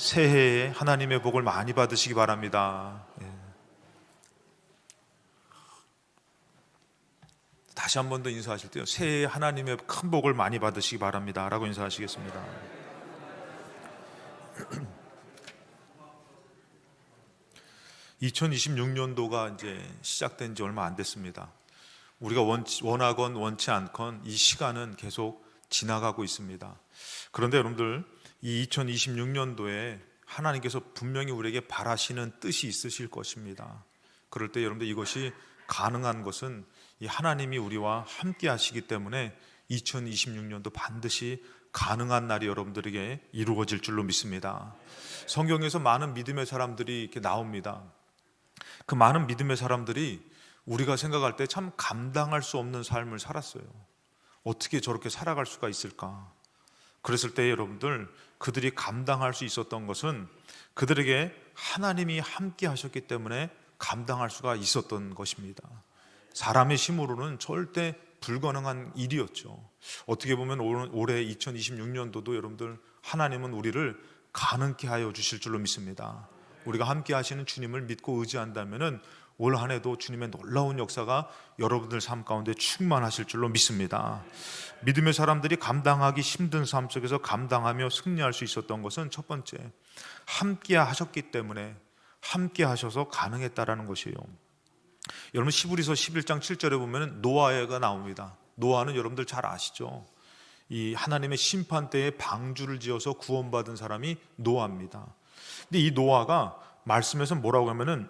새해에 하나님의 복을 많이 받으시기 바랍니다. 다시 한 번 더 인사하실 때요, 새해에 하나님의 큰 복을 많이 받으시기 바랍니다 라고 인사하시겠습니다. (2026년도가) 이제 시작된 지 얼마 안 됐습니다. 우리가 원하건 원치 않건 이 시간은 계속 지나가고 있습니다. 그런데 여러분들, 이 2026년도에 하나님께서 분명히 우리에게 바라시는 뜻이 있으실 것입니다. 그럴 때 여러분들, 이것이 가능한 것은 이 하나님이 우리와 함께 하시기 때문에 2026년도 반드시 가능한 날이 여러분들에게 이루어질 줄로 믿습니다. 성경에서 많은 믿음의 사람들이 이렇게 나옵니다. 그 많은 믿음의 사람들이 우리가 생각할 때 참 감당할 수 없는 삶을 살았어요. 어떻게 저렇게 살아갈 수가 있을까? 그랬을 때 여러분들, 그들이 감당할 수 있었던 것은 그들에게 하나님이 함께 하셨기 때문에 감당할 수가 있었던 것입니다. 사람의 힘으로는 절대 불가능한 일이었죠. 어떻게 보면 올해 2026년도도 여러분들, 하나님은 우리를 가능케 하여 주실 줄로 믿습니다. 우리가 함께 하시는 주님을 믿고 의지한다면 올 한 해도 주님의 놀라운 역사가 여러분들 삶 가운데 충만하실 줄로 믿습니다. 믿음의 사람들이 감당하기 힘든 삶 속에서 감당하며 승리할 수 있었던 것은 첫 번째, 함께 하셨기 때문에, 함께 하셔서 가능했다라는 것이에요. 여러분, 히브리서 11장 7절에 보면 노아가 나옵니다. 노아는 여러분들 잘 아시죠? 이 하나님의 심판 때에 방주를 지어서 구원받은 사람이 노아입니다. 근데 이 노아가 말씀에서 뭐라고 하면은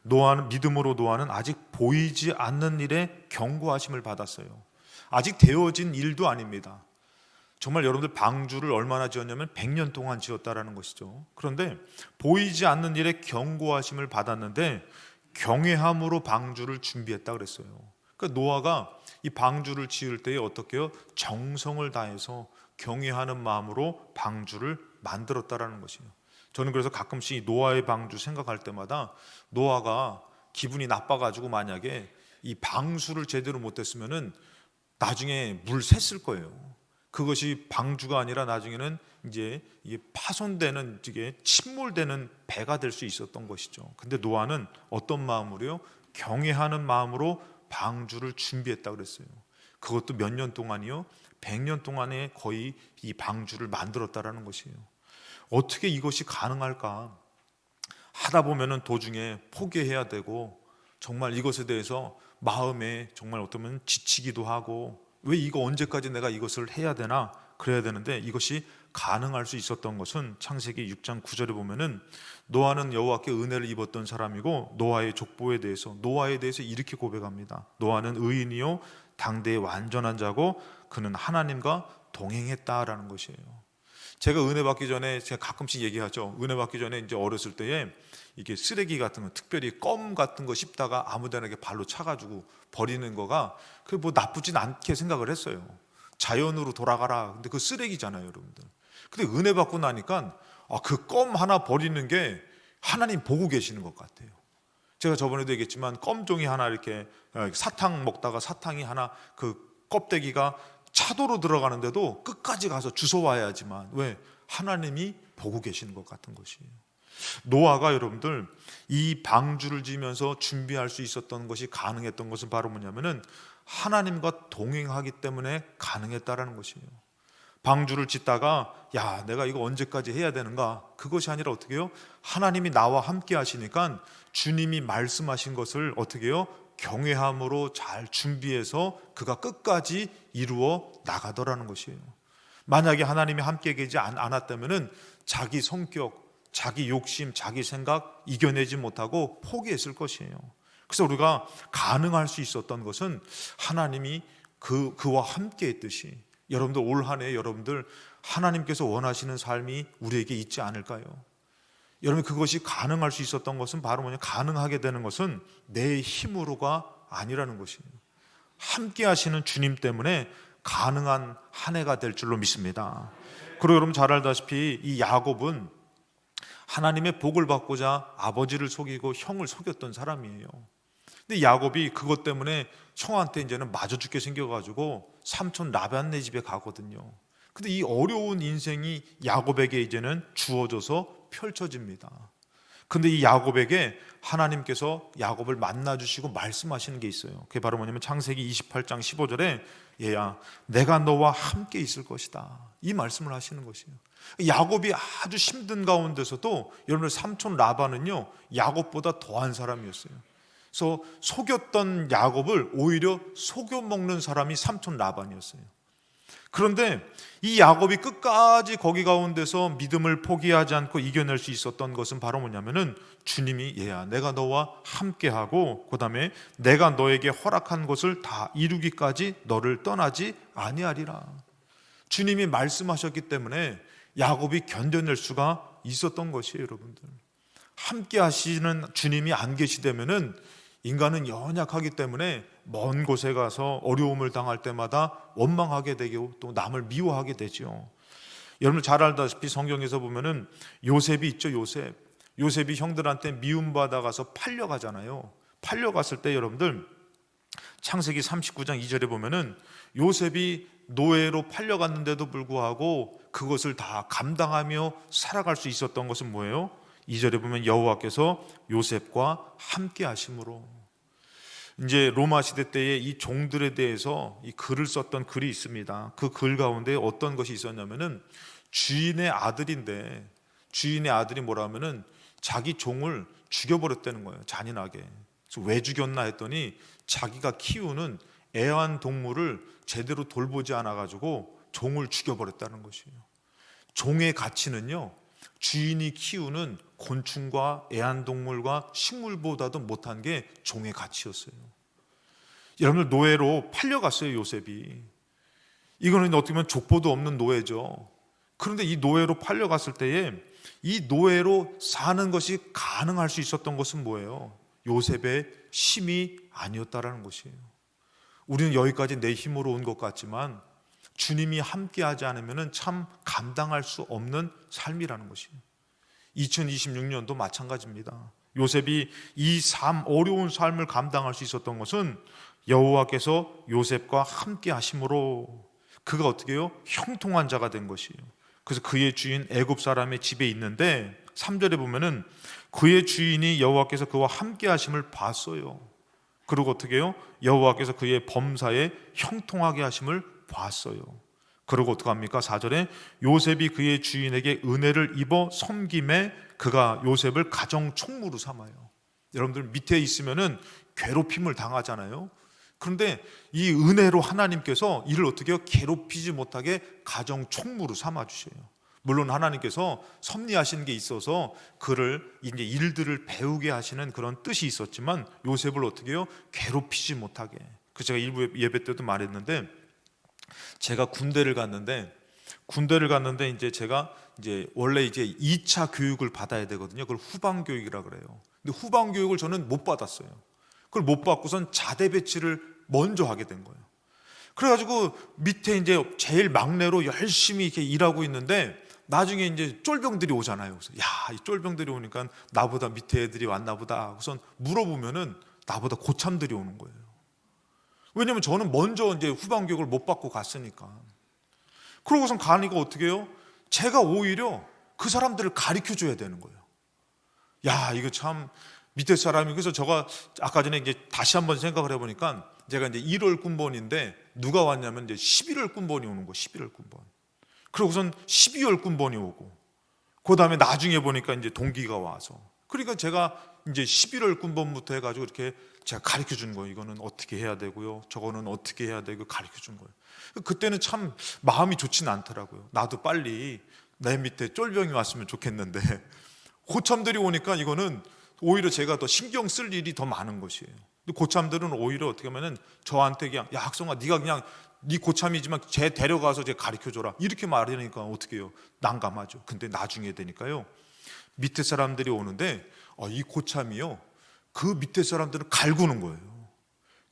노아는, 믿음으로 노아는 아직 보이지 않는 일에 경고하심을 받았어요. 아직 되어진 일도 아닙니다. 정말 여러분들, 방주를 얼마나 지었냐면 100년 동안 지었다라는 것이죠. 그런데 보이지 않는 일에 경고하심을 받았는데 경외함으로 방주를 준비했다 그랬어요. 그러니까 노아가 이 방주를 지을 때에 어떻게 해요? 정성을 다해서 경외하는 마음으로 방주를 만들었다라는 것이에요. 저는 그래서 가끔씩 노아의 방주 생각할 때마다, 노아가 기분이 나빠가지고 만약에 이 방수를 제대로 못했으면은 나중에 물 샜을 거예요. 그것이 방주가 아니라 나중에는 이제 이게 파손되는, 이게 침몰되는 배가 될 수 있었던 것이죠. 근데 노아는 어떤 마음으로요? 경외하는 마음으로 방주를 준비했다 그랬어요. 그것도 몇 년 동안이요? 100년 동안에 거의 이 방주를 만들었다라는 것이에요. 어떻게 이것이 가능할까 하다 보면은 도중에 포기해야 되고, 정말 이것에 대해서 마음에 정말 어쩌면 지치기도 하고, 왜 이거 언제까지 내가 이것을 해야 되나, 그래야 되는데, 이것이 가능할 수 있었던 것은 창세기 6장 9절에 보면은 노아는 여호와께 은혜를 입었던 사람이고, 노아의 족보에 대해서, 노아에 대해서 이렇게 고백합니다. 노아는 의인이요 당대의 완전한 자고 그는 하나님과 동행했다라는 것이에요. 제가 은혜 받기 전에, 제가 가끔씩 얘기하죠. 은혜 받기 전에 이제 어렸을 때에 이게 쓰레기 같은 거, 특별히 껌 같은 거 씹다가 아무데나 이렇게 발로 차가지고 버리는 거가 그 뭐 나쁘진 않게 생각을 했어요. 자연으로 돌아가라. 근데 그 쓰레기잖아요, 여러분들. 근데 은혜 받고 나니까 그 껌 하나 버리는 게 하나님 보고 계시는 것 같아요. 제가 저번에도 얘기했지만, 껌종이 하나 이렇게 사탕 먹다가 사탕이 하나, 그 껍데기가 차도로 들어가는데도 끝까지 가서 주워와야지만, 왜? 하나님이 보고 계시는 것 같은 것이에요. 노아가 여러분들 이 방주를 지으면서 준비할 수 있었던 것이, 가능했던 것은 바로 뭐냐면은 하나님과 동행하기 때문에 가능했다라는 것이에요. 방주를 짓다가 야, 내가 이거 언제까지 해야 되는가, 그것이 아니라 어떻게 해요? 하나님이 나와 함께 하시니까 주님이 말씀하신 것을 어떻게 해요? 경외함으로 잘 준비해서 그가 끝까지 이루어 나가더라는 것이에요. 만약에 하나님이 함께 계시지 않았다면 자기 성격, 자기 욕심, 자기 생각 이겨내지 못하고 포기했을 것이에요. 그래서 우리가 가능할 수 있었던 것은 하나님이 그와 함께 했듯이, 여러분들 올 한 해 여러분들 하나님께서 원하시는 삶이 우리에게 있지 않을까요? 여러분, 그것이 가능할 수 있었던 것은 바로 뭐냐? 가능하게 되는 것은 내 힘으로가 아니라는 것이에요. 함께 하시는 주님 때문에 가능한 한 해가 될 줄로 믿습니다. 그리고 여러분 잘 알다시피 이 야곱은 하나님의 복을 받고자 아버지를 속이고 형을 속였던 사람이에요. 근데 야곱이 그것 때문에 형한테 이제는 맞아 죽게 생겨가지고 삼촌 라반네 집에 가거든요. 근데 이 어려운 인생이 야곱에게 이제는 주어져서 펼쳐집니다. 근데 이 야곱에게 하나님께서 야곱을 만나주시고 말씀하시는 게 있어요. 그게 바로 뭐냐면 창세기 28장 15절에 얘야 내가 너와 함께 있을 것이다, 이 말씀을 하시는 것이에요. 야곱이 아주 힘든 가운데서도 여러분들 삼촌 라반은요 야곱보다 더한 사람이었어요. 그래서 속였던 야곱을 오히려 속여 먹는 사람이 삼촌 라반이었어요. 그런데 이 야곱이 끝까지 거기 가운데서 믿음을 포기하지 않고 이겨낼 수 있었던 것은 바로 뭐냐면은 주님이 얘야 내가 너와 함께하고 그 다음에 내가 너에게 허락한 것을 다 이루기까지 너를 떠나지 아니하리라. 주님이 말씀하셨기 때문에 야곱이 견뎌낼 수가 있었던 것이에요. 여러분들, 함께 하시는 주님이 안 계시다면은 인간은 연약하기 때문에 먼 곳에 가서 어려움을 당할 때마다 원망하게 되고 또 남을 미워하게 되죠. 여러분 잘 알다시피 성경에서 보면은 요셉이 있죠. 요셉이 형들한테 미움받아가서 팔려가잖아요. 팔려갔을 때 여러분들 창세기 39장 2절에 보면은 요셉이 노예로 팔려갔는데도 불구하고 그것을 다 감당하며 살아갈 수 있었던 것은 뭐예요? 2절에 보면 여호와께서 요셉과 함께 하심으로. 이제 로마 시대 때에 이 종들에 대해서 이 글을 썼던 글이 있습니다. 그 글 가운데 어떤 것이 있었냐면은 주인의 아들인데 주인의 아들이 뭐라 하면은 자기 종을 죽여버렸다는 거예요. 잔인하게. 그래서 왜 죽였나 했더니 자기가 키우는 애완동물을 제대로 돌보지 않아가지고 종을 죽여버렸다는 것이에요. 종의 가치는요 주인이 키우는 곤충과 애완동물과 식물보다도 못한 게 종의 가치였어요. 여러분들 노예로 팔려갔어요. 요셉이. 이거는 어떻게 보면 족보도 없는 노예죠. 그런데 이 노예로 팔려갔을 때에 이 노예로 사는 것이 가능할 수 있었던 것은 뭐예요? 요셉의 힘이 아니었다라는 것이에요. 우리는 여기까지 내 힘으로 온 것 같지만 주님이 함께하지 않으면 참 감당할 수 없는 삶이라는 것이에요. 2026년도 마찬가지입니다. 요셉이 이 어려운 삶을 감당할 수 있었던 것은 여호와께서 요셉과 함께 하심으로 그가 어떻게 해요? 형통한 자가 된 것이에요. 그래서 그의 주인 애굽 사람의 집에 있는데 3절에 보면은 그의 주인이 여호와께서 그와 함께 하심을 봤어요. 그리고 어떻게 해요? 여호와께서 그의 범사에 형통하게 하심을 봤어요. 그리고 어떻게 합니까? 4절에 요셉이 그의 주인에게 은혜를 입어 섬김에 그가 요셉을 가정 총무로 삼아요. 여러분들 밑에 있으면은 괴롭힘을 당하잖아요. 그런데 이 은혜로 하나님께서 이를 어떻게 해요? 괴롭히지 못하게 가정 총무로 삼아 주셔요. 물론 하나님께서 섭리하신 게 있어서 그를 이제 일들을 배우게 하시는 그런 뜻이 있었지만 요셉을 어떻게 해요? 괴롭히지 못하게. 그 제가 일부 예배 때도 말했는데 제가 군대를 갔는데 이제 제가 이제 원래 이제 2차 교육을 받아야 되거든요. 그걸 후방 교육이라 그래요. 근데 후방 교육을 저는 못 받았어요. 그걸 못 받고선 자대 배치를 먼저 하게 된 거예요. 그래가지고 밑에 이제 제일 막내로 열심히 이렇게 일하고 있는데 나중에 이제 쫄병들이 오잖아요. 그래서 야, 이 쫄병들이 오니까 나보다 밑에 애들이 왔나 보다. 우선 물어보면은 나보다 고참들이 오는 거예요. 왜냐면 저는 먼저 이제 후방 교육을 못 받고 갔으니까. 그러고선 가니까 어떻게 해요? 제가 오히려 그 사람들을 가르쳐 줘야 되는 거예요. 야, 이거 참 밑에 사람이. 그래서 제가 아까 전에 이제 다시 한번 생각을 해보니까 제가 이제 1월 군번인데 누가 왔냐면 이제 11월 군번이 오는 거예요. 11월 군번. 그러고선 12월 군번이 오고, 그 다음에 나중에 보니까 이제 동기가 와서, 그러니까 제가 이제 11월 군번부터 해가지고 이렇게 제가 가르쳐 준 거예요. 이거는 어떻게 해야 되고요, 저거는 어떻게 해야 되고 가르쳐 준 거예요. 그때는 참 마음이 좋지는 않더라고요. 나도 빨리 내 밑에 쫄병이 왔으면 좋겠는데 고참들이 오니까 이거는 오히려 제가 더 신경 쓸 일이 더 많은 것이에요. 근데 고참들은 오히려 어떻게 하면은 저한테 그냥 야, 학성아, 네가 그냥 네 고참이지만 쟤 데려가서 쟤 가르쳐줘라 이렇게 말하니까 어떻게 해요? 난감하죠. 근데 나중에 되니까요, 밑에 사람들이 오는데 이 고참이요, 그 밑에 사람들을 갈구는 거예요.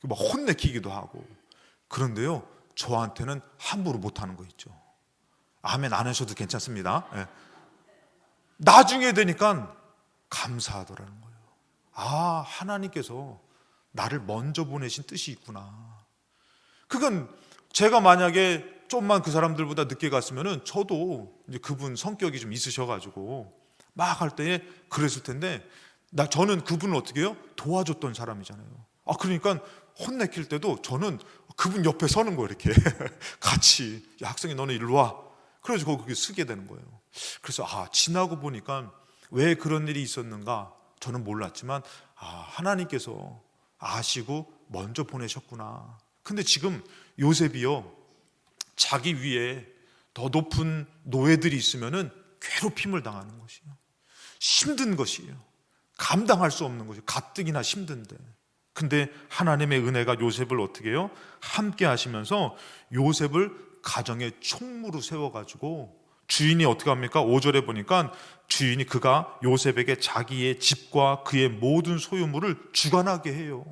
막 혼내키기도 하고. 그런데요, 저한테는 함부로 못하는 거 있죠. 아멘 안 하셔도 괜찮습니다. 네. 나중에 되니까 감사하더라는 거예요. 아, 하나님께서 나를 먼저 보내신 뜻이 있구나. 그건 제가 만약에 좀만 그 사람들보다 늦게 갔으면은 저도 이제 그분 성격이 좀 있으셔가지고 막 할 때에 그랬을 텐데 저는 그분을 어떻게 해요? 도와줬던 사람이잖아요. 그러니까 혼내킬 때도 저는 그분 옆에 서는 거예요. 이렇게 같이. 야, 학생이 너는 일로 와. 그래가지고 거기 쓰게 되는 거예요. 그래서 지나고 보니까 왜 그런 일이 있었는가 저는 몰랐지만 하나님께서 아시고 먼저 보내셨구나. 근데 지금 요셉이요, 자기 위에 더 높은 노예들이 있으면은 괴롭힘을 당하는 것이에요. 힘든 것이에요. 감당할 수 없는 것이에요. 가뜩이나 힘든데. 근데 하나님의 은혜가 요셉을 어떻게 해요? 함께 하시면서 요셉을 가정의 총무로 세워가지고 주인이 어떻게 합니까? 5절에 보니까 주인이 그가 요셉에게 자기의 집과 그의 모든 소유물을 주관하게 해요.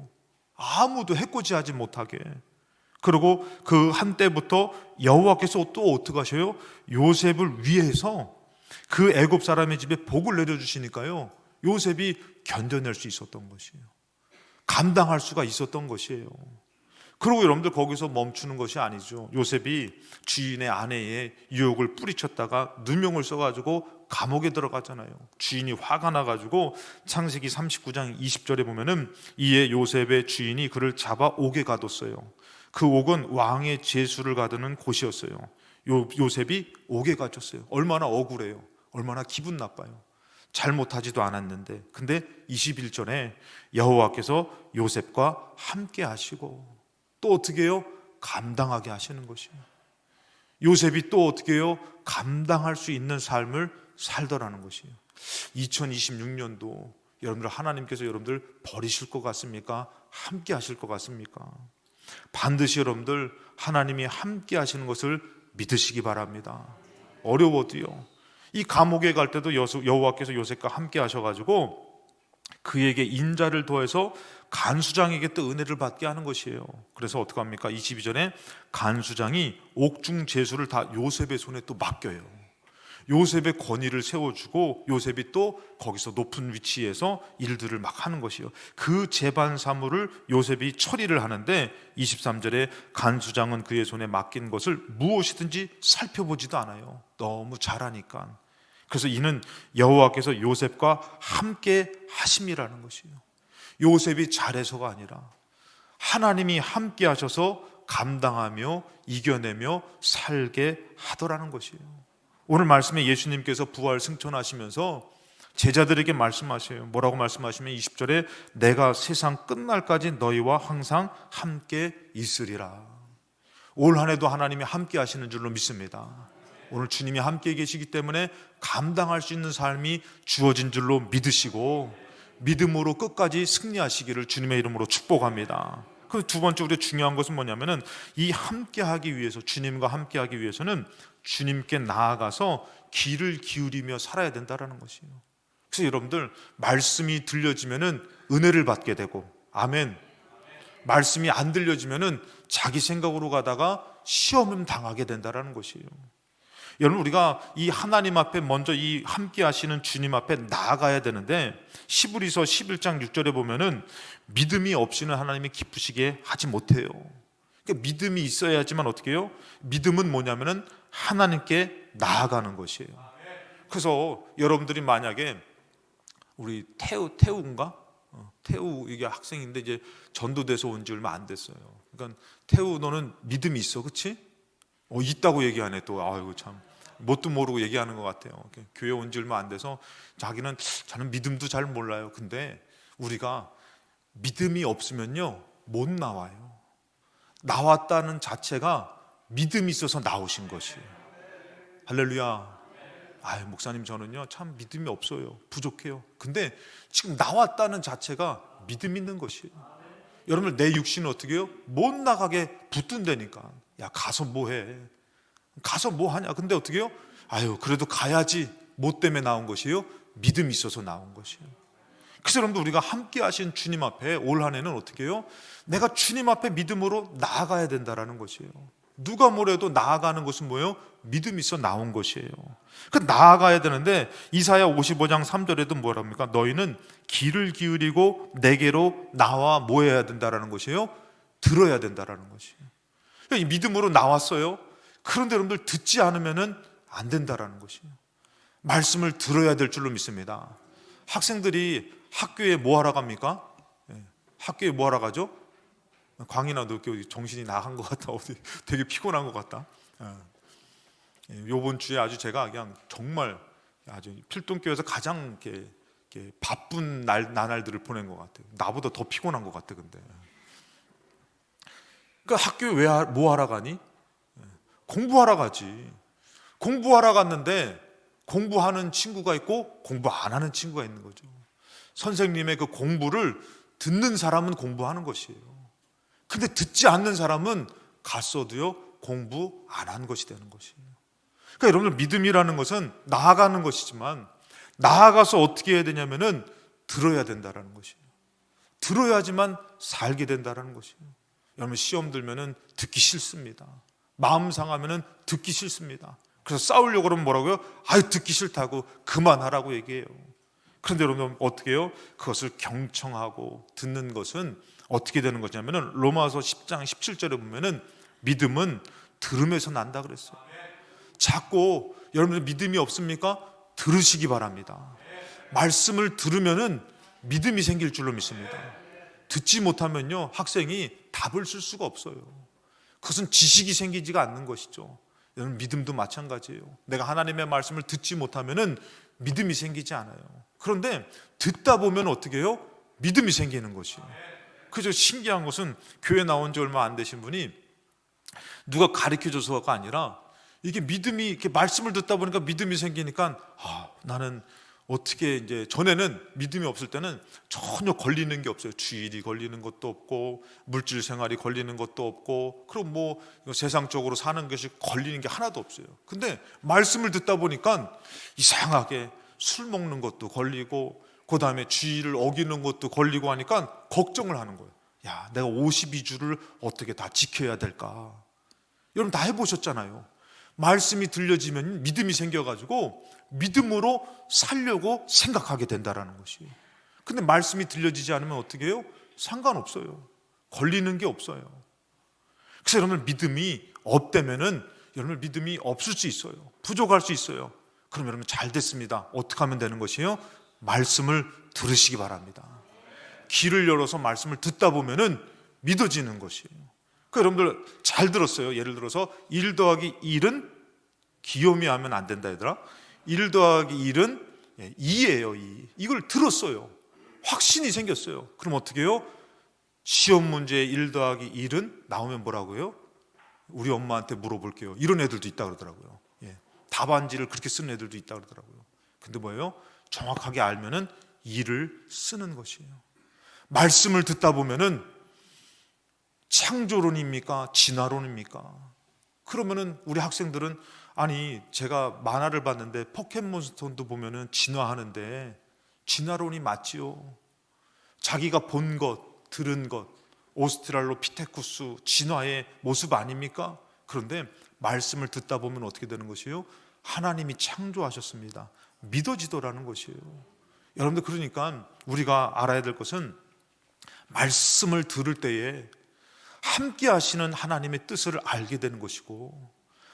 아무도 해코지하지 못하게. 그리고 그 한때부터 여호와께서 또 어떻게 하셔요? 요셉을 위해서 그 애굽 사람의 집에 복을 내려주시니까요, 요셉이 견뎌낼 수 있었던 것이에요. 감당할 수가 있었던 것이에요. 그리고 여러분들 거기서 멈추는 것이 아니죠. 요셉이 주인의 아내의 유혹을 뿌리쳤다가 누명을 써가지고 감옥에 들어갔잖아요. 주인이 화가 나가지고 창세기 39장 20절에 보면은 이에 요셉의 주인이 그를 잡아 옥에 가뒀어요. 그 옥은 왕의 제수를 가두는 곳이었어요. 요셉이 옥에 갇혔어요. 얼마나 억울해요. 얼마나 기분 나빠요. 잘못하지도 않았는데. 근데 21절에 여호와께서 요셉과 함께 하시고 또 어떻게 해요? 감당하게 하시는 것이에요. 요셉이 또 어떻게 해요? 감당할 수 있는 삶을 살더라는 것이에요. 2026년도 여러분들 하나님께서 여러분들 버리실 것 같습니까? 함께 하실 것 같습니까? 반드시 여러분들 하나님이 함께 하시는 것을 믿으시기 바랍니다. 어려워도요. 이 감옥에 갈 때도 여호와께서 요셉과 함께 하셔가지고 그에게 인자를 더해서 간수장에게 또 은혜를 받게 하는 것이에요. 그래서 어떻게 합니까? 22절에 간수장이 옥중 제수를 다 요셉의 손에 또 맡겨요. 요셉의 권위를 세워주고 요셉이 또 거기서 높은 위치에서 일들을 막 하는 것이에요. 그 재반 사물을 요셉이 처리를 하는데 23절에 간수장은 그의 손에 맡긴 것을 무엇이든지 살펴보지도 않아요. 너무 잘하니까. 그래서 이는 여호와께서 요셉과 함께 하심이라는 것이에요. 요셉이 잘해서가 아니라 하나님이 함께 하셔서 감당하며 이겨내며 살게 하더라는 것이에요. 오늘 말씀에 예수님께서 부활 승천하시면서 제자들에게 말씀하셔요. 뭐라고 말씀하시면 20절에 내가 세상 끝날까지 너희와 항상 함께 있으리라. 올 한 해도 하나님이 함께 하시는 줄로 믿습니다. 오늘 주님이 함께 계시기 때문에 감당할 수 있는 삶이 주어진 줄로 믿으시고 믿음으로 끝까지 승리하시기를 주님의 이름으로 축복합니다. 그 두 번째 우리가 중요한 것은 뭐냐면은 이 함께하기 위해서, 주님과 함께하기 위해서는 주님께 나아가서 귀를 기울이며 살아야 된다는 것이에요. 그래서 여러분들 말씀이 들려지면은 은혜를 받게 되고, 아멘. 말씀이 안 들려지면은 자기 생각으로 가다가 시험을 당하게 된다는 것이에요. 여러분, 우리가 이 하나님 앞에 먼저 이 함께 하시는 주님 앞에 나아가야 되는데, 히브리서 11장 6절에 보면은 믿음이 없이는 하나님이 기쁘시게 하지 못해요. 그러니까 믿음이 있어야지만 어떻게 해요? 믿음은 뭐냐면은 하나님께 나아가는 것이에요. 그래서 여러분들이 만약에 우리 태우인가? 태우 이게 학생인데 이제 전도돼서 온 지 얼마 안 됐어요. 그러니까 태우 너는 믿음이 있어, 그렇지? 있다고 얘기하네 또. 아이고 참 뭣도 모르고 얘기하는 것 같아요. 교회 온 지 얼마 안 돼서 저는 믿음도 잘 몰라요. 근데 우리가 믿음이 없으면요 못 나와요. 나왔다는 자체가 믿음이 있어서 나오신 것이에요. 할렐루야. 목사님 저는요 참 믿음이 없어요. 부족해요. 근데 지금 나왔다는 자체가 믿음 있는 것이에요. 여러분 내 육신은 어떻게 해요? 못 나가게 붙든다니까. 야 가서 뭐해? 가서 뭐 하냐? 근데 어떻게 해요? 그래도 가야지. 뭐 때문에 나온 것이에요? 믿음이 있어서 나온 것이에요. 그래서 여러분들 우리가 함께 하신 주님 앞에 올 한 해는 어떻게 해요? 내가 주님 앞에 믿음으로 나아가야 된다는 것이에요. 누가 뭐래도 나아가는 것은 뭐예요? 믿음이 있어 나온 것이에요. 그 나아가야 되는데 이사야 55장 3절에도 뭐랍니까? 너희는 귀를 기울이고 내게로 나와 뭐 해야 된다는 것이에요? 들어야 된다는 것이에요. 그러니까 이 믿음으로 나왔어요. 그런데 여러분들 듣지 않으면 안 된다는 것이에요. 말씀을 들어야 될 줄로 믿습니다. 학생들이 학교에 뭐 하러 갑니까? 학교에 뭐 하러 가죠? 광인아, 너 정신이 나간 것 같다. 어디 되게 피곤한 것 같다. 요번 주에 아주 제가 그냥 정말 아주 필동교회에서 가장 이렇게 바쁜 나날들을 보낸 것 같아요. 나보다 더 피곤한 것 같아. 근데 그러니까 학교에 뭐 하러 가니? 공부하러 가지. 공부하러 갔는데 공부하는 친구가 있고 공부 안 하는 친구가 있는 거죠. 선생님의 그 공부를 듣는 사람은 공부하는 것이에요. 근데 듣지 않는 사람은 갔어도요 공부 안 한 것이 되는 것이에요. 그러니까 여러분들, 믿음이라는 것은 나아가는 것이지만 나아가서 어떻게 해야 되냐면은 들어야 된다라는 것이에요. 들어야지만 살게 된다라는 것이에요. 여러분, 시험 들면은 듣기 싫습니다. 마음 상하면은 듣기 싫습니다. 그래서 싸우려고 그러면 뭐라고요? 아유, 듣기 싫다고 그만하라고 얘기해요. 그런데 여러분 어떻게 해요? 그것을 경청하고 듣는 것은 어떻게 되는 것이냐면은 로마서 10장 17절에 보면은 믿음은 들음에서 난다 그랬어요. 자꾸 여러분들 믿음이 없습니까? 들으시기 바랍니다. 말씀을 들으면은 믿음이 생길 줄로 믿습니다. 듣지 못하면요 학생이 답을 쓸 수가 없어요. 그것은 지식이 생기지가 않는 것이죠. 여러분, 믿음도 마찬가지예요. 내가 하나님의 말씀을 듣지 못하면은 믿음이 생기지 않아요. 그런데 듣다 보면 어떻게 해요? 믿음이 생기는 것이에요. 그저 신기한 것은 교회 나온 지 얼마 안 되신 분이 누가 가르쳐줘서가 아니라 이게 믿음이, 이렇게 말씀을 듣다 보니까 믿음이 생기니까 나는 어떻게, 이제 전에는 믿음이 없을 때는 전혀 걸리는 게 없어요. 주일이 걸리는 것도 없고 물질 생활이 걸리는 것도 없고 그럼 뭐 세상적으로 사는 것이 걸리는 게 하나도 없어요. 근데 말씀을 듣다 보니까 이상하게 술 먹는 것도 걸리고 그 다음에 주의를 어기는 것도 걸리고 하니까 걱정을 하는 거예요. 야, 내가 52주를 어떻게 다 지켜야 될까? 여러분 다 해보셨잖아요. 말씀이 들려지면 믿음이 생겨가지고 믿음으로 살려고 생각하게 된다라는 것이에요. 근데 말씀이 들려지지 않으면 어떻게 해요? 상관없어요. 걸리는 게 없어요. 그래서 여러분, 믿음이 없다면은 여러분 믿음이 없을 수 있어요. 부족할 수 있어요. 그럼 여러분 잘 됐습니다. 어떻게 하면 되는 것이에요? 말씀을 들으시기 바랍니다. 귀를 열어서 말씀을 듣다 보면은 믿어지는 것이에요. 그러니까 여러분들 잘 들었어요. 예를 들어서 1 더하기 1은 귀요미 하면 안 된다 얘들아. 1 더하기 1은 2예요. 2. 이걸 들었어요. 확신이 생겼어요. 그럼 어떻게 해요? 시험 문제에 1 더하기 1은 나오면 뭐라고요? 우리 엄마한테 물어볼게요. 이런 애들도 있다 그러더라고요. 답안지를 그렇게 쓰는 애들도 있다 그러더라고요. 근데 뭐예요? 정확하게 알면은 2를 쓰는 것이에요. 말씀을 듣다 보면은 창조론입니까? 진화론입니까? 그러면은 우리 학생들은, 아니 제가 만화를 봤는데 포켓몬스톤도 보면은 진화하는데 진화론이 맞지요. 자기가 본 것, 들은 것, 오스트랄로피테쿠스 진화의 모습 아닙니까? 그런데 말씀을 듣다 보면 어떻게 되는 것이에요? 하나님이 창조하셨습니다. 믿어지더라는 것이에요. 여러분들, 그러니까 우리가 알아야 될 것은 말씀을 들을 때에 함께 하시는 하나님의 뜻을 알게 되는 것이고,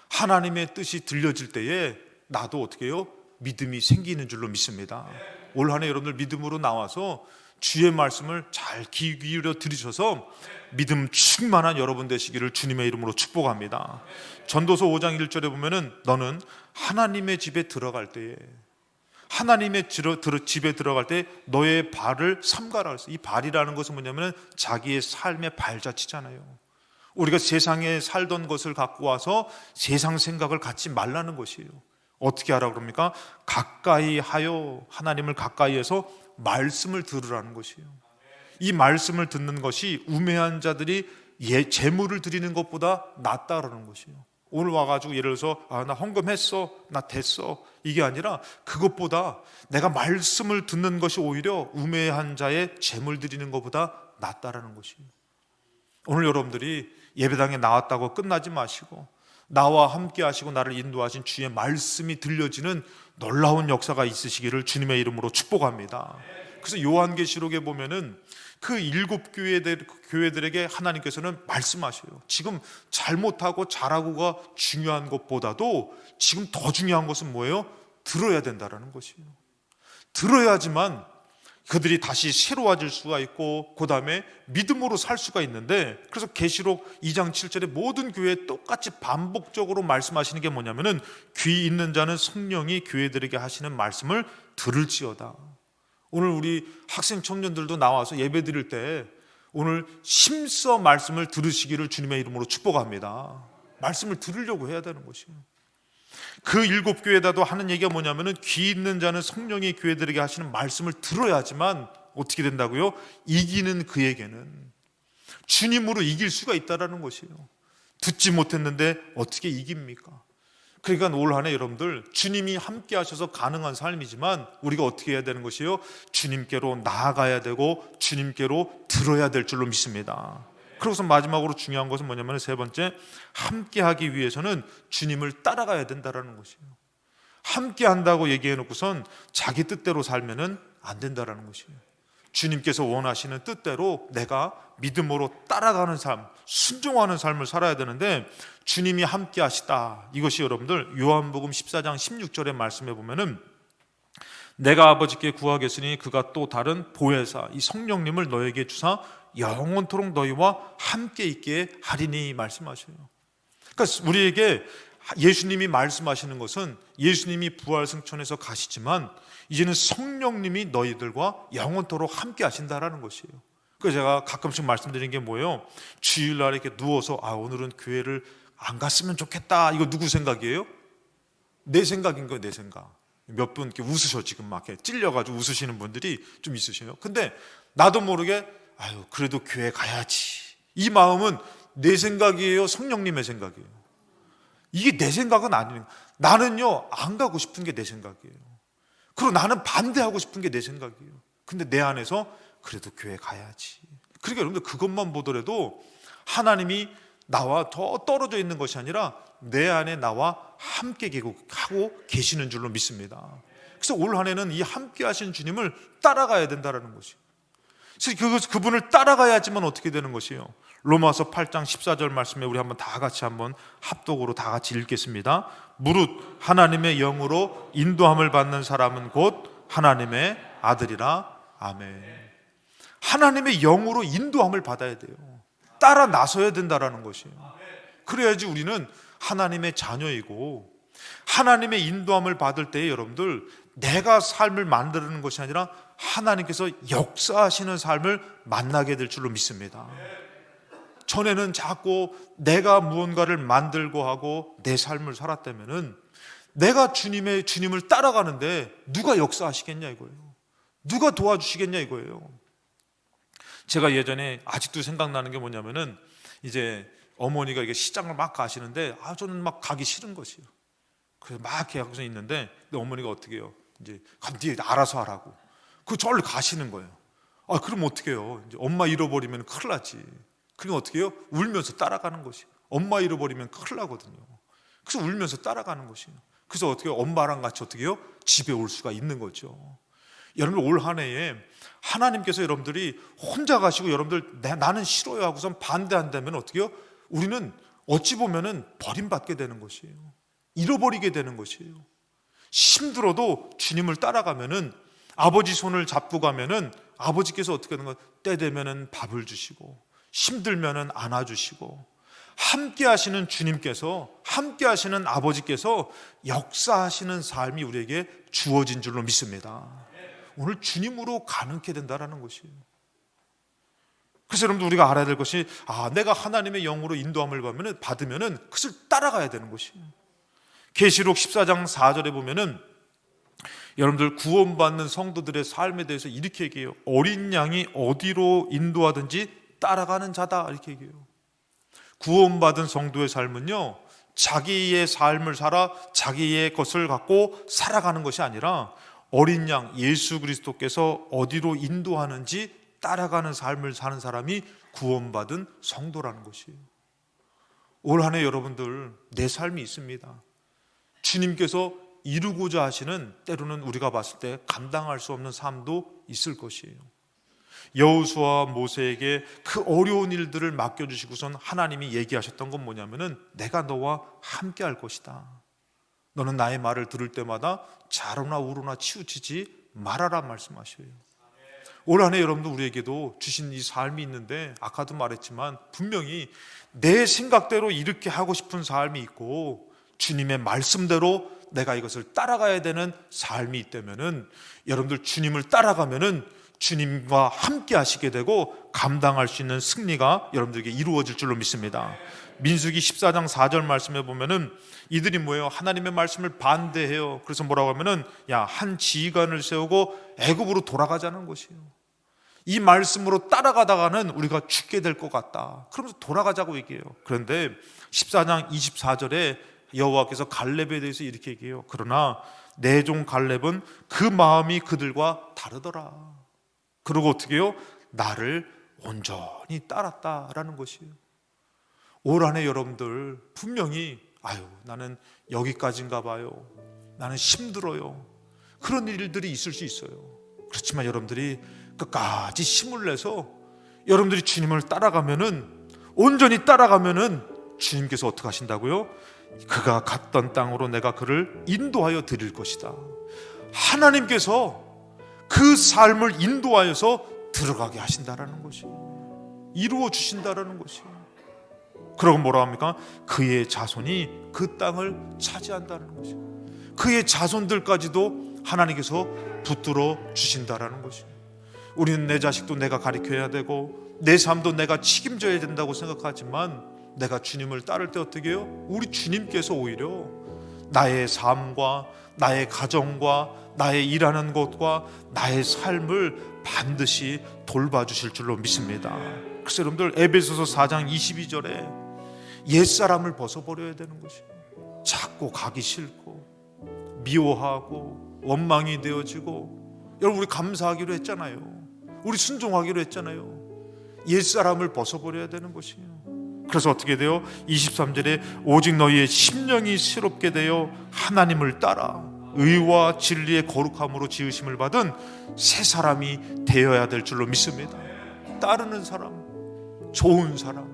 하나님의 뜻이 들려질 때에 나도 어떻게 해요? 믿음이 생기는 줄로 믿습니다. 올 한 해 여러분들 믿음으로 나와서 주의 말씀을 잘 귀 기울여 들으셔서 믿음 충만한 여러분 되시기를 주님의 이름으로 축복합니다. 전도서 5장 1절에 보면은 너는 하나님의 집에 들어갈 때에, 하나님의 집에 들어갈 때 너의 발을 삼가라 했어요. 이 발이라는 것은 뭐냐면 자기의 삶의 발자취잖아요. 우리가 세상에 살던 것을 갖고 와서 세상 생각을 갖지 말라는 것이에요. 어떻게 하라 그럽니까? 가까이 하여, 하나님을 가까이 해서 말씀을 들으라는 것이에요. 이 말씀을 듣는 것이 우매한 자들이 재물을 드리는 것보다 낫다라는 것이에요. 오늘 와가지고 예를 들어서 나 헌금했어, 나 됐어, 이게 아니라 그것보다 내가 말씀을 듣는 것이 오히려 우매한 자의 재물 드리는 것보다 낫다라는 것이에요. 오늘 여러분들이 예배당에 나왔다고 끝나지 마시고 나와 함께 하시고 나를 인도하신 주의 말씀이 들려지는 놀라운 역사가 있으시기를 주님의 이름으로 축복합니다. 그래서 요한계시록에 보면은 그 7 교회들에게 하나님께서는 말씀하셔요. 지금 잘못하고 잘하고가 중요한 것보다도 지금 더 중요한 것은 뭐예요? 들어야 된다라는 것이에요. 들어야지만 그들이 다시 새로워질 수가 있고 그 다음에 믿음으로 살 수가 있는데, 그래서 계시록 2장 7절에 모든 교회에 똑같이 반복적으로 말씀하시는 게 뭐냐면은 귀 있는 자는 성령이 교회들에게 하시는 말씀을 들을지어다. 오늘 우리 학생 청년들도 나와서 예배 드릴 때 오늘 심써 말씀을 들으시기를 주님의 이름으로 축복합니다. 말씀을 들으려고 해야 되는 것이에요. 그 7교회에다도 하는 얘기가 뭐냐면은 귀 있는 자는 성령이 교회들에게 하시는 말씀을 들어야지만 어떻게 된다고요? 이기는 그에게는, 주님으로 이길 수가 있다라는 것이에요. 듣지 못했는데 어떻게 이깁니까? 그러니까 올 한 해 여러분들 주님이 함께 하셔서 가능한 삶이지만 우리가 어떻게 해야 되는 것이에요? 주님께로 나아가야 되고 주님께로 들어야 될 줄로 믿습니다. 그러고서 마지막으로 중요한 것은 뭐냐면 세 번째, 함께 하기 위해서는 주님을 따라가야 된다는 것이에요. 함께 한다고 얘기해 놓고선 자기 뜻대로 살면은 안 된다는 것이에요. 주님께서 원하시는 뜻대로 내가 믿음으로 따라가는 삶, 순종하는 삶을 살아야 되는데 주님이 함께 하시다. 이것이 여러분들 요한복음 14장 16절의 말씀에 보면은 내가 아버지께 구하겠으니 그가 또 다른 보혜사 이 성령님을 너에게 주사 영원토록 너희와 함께 있게 하리니 말씀하셔요. 그러니까 우리에게 예수님이 말씀하시는 것은 예수님이 부활승천해서 가시지만 이제는 성령님이 너희들과 영원토록 함께 하신다라는 것이에요. 그래서 제가 가끔씩 말씀드리는 게 뭐예요? 주일날에 이렇게 누워서 오늘은 교회를 안 갔으면 좋겠다. 이거 누구 생각이에요? 내 생각인 거예요. 내 생각. 몇 분 이렇게 웃으셔. 지금 막 이렇게 찔려가지고 웃으시는 분들이 좀 있으셔요. 근데 나도 모르게 그래도 교회 가야지. 이 마음은 내 생각이에요? 성령님의 생각이에요? 이게 내 생각은 아니에요. 나는요 안 가고 싶은 게 내 생각이에요. 그리고 나는 반대하고 싶은 게 내 생각이에요. 근데 내 안에서 그래도 교회 가야지. 그러니까 여러분들 그것만 보더라도 하나님이 나와 더 떨어져 있는 것이 아니라 내 안에 나와 함께 하고 계시는 줄로 믿습니다. 그래서 올 한 해는 이 함께 하신 주님을 따라가야 된다는 것이에요. 그래서 그분을 따라가야지만 어떻게 되는 것이에요? 로마서 8장 14절 말씀에 우리 한번 다 같이 한번 합독으로 다 같이 읽겠습니다. 무릇 하나님의 영으로 인도함을 받는 사람은 곧 하나님의 아들이라. 아멘. 하나님의 영으로 인도함을 받아야 돼요. 따라 나서야 된다라는 것이에요. 그래야지 우리는 하나님의 자녀이고 하나님의 인도함을 받을 때에 여러분들 내가 삶을 만드는 것이 아니라 하나님께서 역사하시는 삶을 만나게 될 줄로 믿습니다. 전에는 자꾸 내가 무언가를 만들고 하고 내 삶을 살았다면은 내가 주님을 따라가는데 누가 역사하시겠냐 이거예요. 누가 도와주시겠냐 이거예요. 제가 예전에 아직도 생각나는 게 뭐냐면은 이제 어머니가 이게 시장을 막 가시는데 저는 막 가기 싫은 것이에요. 그래서 막 계약서 있는데 근데 어머니가 어떻게 해요? 이제 네 알아서 하라고. 저를 가시는 거예요. 그럼 어떻게 해요? 이제 엄마 잃어버리면 큰일 나지. 그러면 어떻게 해요? 울면서 따라가는 것이에요. 엄마 잃어버리면 큰일 나거든요. 그래서 울면서 따라가는 것이에요. 그래서 어떻게 해요? 엄마랑 같이 어떻게 해요? 집에 올 수가 있는 거죠. 여러분 올 한 해에 하나님께서 여러분들이 혼자 가시고 여러분들 나는 싫어요 하고선 반대한다면 어떻게 해요? 우리는 어찌 보면은 버림받게 되는 것이에요. 잃어버리게 되는 것이에요. 힘들어도 주님을 따라가면은 아버지 손을 잡고 가면은 아버지께서 어떻게 하는 거예요? 때 되면은 밥을 주시고 힘들면은 안아주시고 함께 하시는 주님께서 함께 하시는 아버지께서 역사하시는 삶이 우리에게 주어진 줄로 믿습니다. 오늘 주님으로 가능케 된다는 것이에요. 그래서 여러분들 우리가 알아야 될 것이 내가 하나님의 영으로 인도함을 받으면은 그것을 따라가야 되는 것이에요. 계시록 14장 4절에 보면은 여러분들 구원받는 성도들의 삶에 대해서 이렇게 얘기해요. 어린 양이 어디로 인도하든지 따라가는 자다 이렇게 얘기해요. 구원받은 성도의 삶은요 자기의 삶을 살아 자기의 것을 갖고 살아가는 것이 아니라 어린 양 예수 그리스도께서 어디로 인도하는지 따라가는 삶을 사는 사람이 구원받은 성도라는 것이에요. 올 한 해 여러분들 내 삶이 있습니다. 주님께서 이루고자 하시는 때로는 우리가 봤을 때 감당할 수 없는 삶도 있을 것이에요. 여호수아와 모세에게 그 어려운 일들을 맡겨주시고선 하나님이 얘기하셨던 건 뭐냐면은 내가 너와 함께 할 것이다. 너는 나의 말을 들을 때마다 좌로나 우로나 치우치지 말아라 말씀하셔요. 올 한 해 여러분들 우리에게도 주신 이 삶이 있는데 아까도 말했지만 분명히 내 생각대로 이렇게 하고 싶은 삶이 있고 주님의 말씀대로 내가 이것을 따라가야 되는 삶이 있다면은 여러분들 주님을 따라가면은 주님과 함께 하시게 되고 감당할 수 있는 승리가 여러분들에게 이루어질 줄로 믿습니다. 민수기 14장 4절 말씀에 보면은 이들이 뭐예요? 하나님의 말씀을 반대해요. 그래서 뭐라고 하면은 한 지휘관을 세우고 애굽으로 돌아가자는 것이에요. 이 말씀으로 따라가다가는 우리가 죽게 될 것 같다. 그러면서 돌아가자고 얘기해요. 그런데 14장 24절에 여호와께서 갈렙에 대해서 이렇게 얘기해요. 그러나 내 종 갈렙은 그 마음이 그들과 다르더라. 그리고 어떻게 해요? 나를 온전히 따랐다라는 것이에요. 올 한 해 여러분들 분명히 나는 여기까지인가 봐요. 나는 힘들어요. 그런 일들이 있을 수 있어요. 그렇지만 여러분들이 끝까지 힘을 내서 여러분들이 주님을 따라가면은 온전히 따라가면은 주님께서 어떻게 하신다고요? 그가 갔던 땅으로 내가 그를 인도하여 드릴 것이다. 하나님께서 그 삶을 인도하여서 들어가게 하신다라는 것이에요. 이루어 주신다라는 것이에요. 그러고 뭐라 합니까? 그의 자손이 그 땅을 차지한다는 것이에요. 그의 자손들까지도 하나님께서 붙들어 주신다라는 것이에요. 우리는 내 자식도 내가 가르쳐야 되고 내 삶도 내가 책임져야 된다고 생각하지만 내가 주님을 따를 때 어떻게 해요? 우리 주님께서 오히려 나의 삶과 나의 가정과 나의 일하는 곳과 나의 삶을 반드시 돌봐주실 줄로 믿습니다. 그래서 여러분들 에베소서 4장 22절에 옛사람을 벗어버려야 되는 것이에요. 자꾸 가기 싫고 미워하고 원망이 되어지고, 여러분 우리 감사하기로 했잖아요. 우리 순종하기로 했잖아요. 옛사람을 벗어버려야 되는 것이에요. 그래서 어떻게 돼요? 23절에 오직 너희의 심령이 새롭게 되어 하나님을 따라 의와 진리의 거룩함으로 지으심을 받은 새 사람이 되어야 될 줄로 믿습니다. 따르는 사람, 좋은 사람.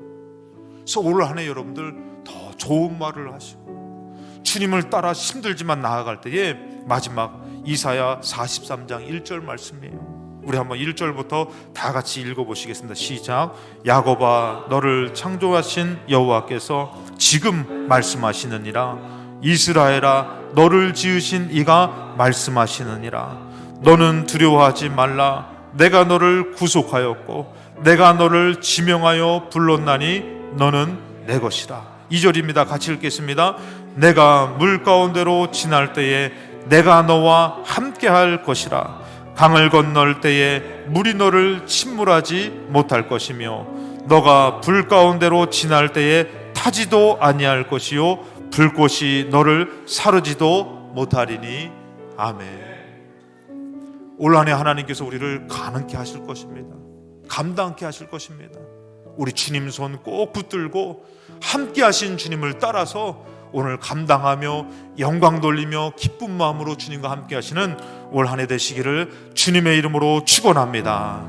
그래서 올 한 해 여러분들 더 좋은 말을 하시고 주님을 따라 힘들지만 나아갈 때에 마지막 이사야 43장 1절 말씀이에요. 우리 한번 1절부터 다 같이 읽어보시겠습니다. 시작. 야곱아 너를 창조하신 여호와께서 지금 말씀하시느니라. 이스라엘아 너를 지으신 이가 말씀하시느니라. 너는 두려워하지 말라. 내가 너를 구속하였고 내가 너를 지명하여 불렀나니 너는 내 것이라. 2절입니다. 같이 읽겠습니다. 내가 물 가운데로 지날 때에 내가 너와 함께 할 것이라. 강을 건널 때에 물이 너를 침몰하지 못할 것이며 너가 불 가운데로 지날 때에 타지도 아니할 것이요 불꽃이 너를 사르지도 못하리니. 아멘. 올 한 해 하나님께서 우리를 가능케 하실 것입니다. 감당케 하실 것입니다. 우리 주님 손 꼭 붙들고 함께 하신 주님을 따라서 오늘 감당하며 영광 돌리며 기쁜 마음으로 주님과 함께 하시는 올 한 해 되시기를 주님의 이름으로 축원합니다.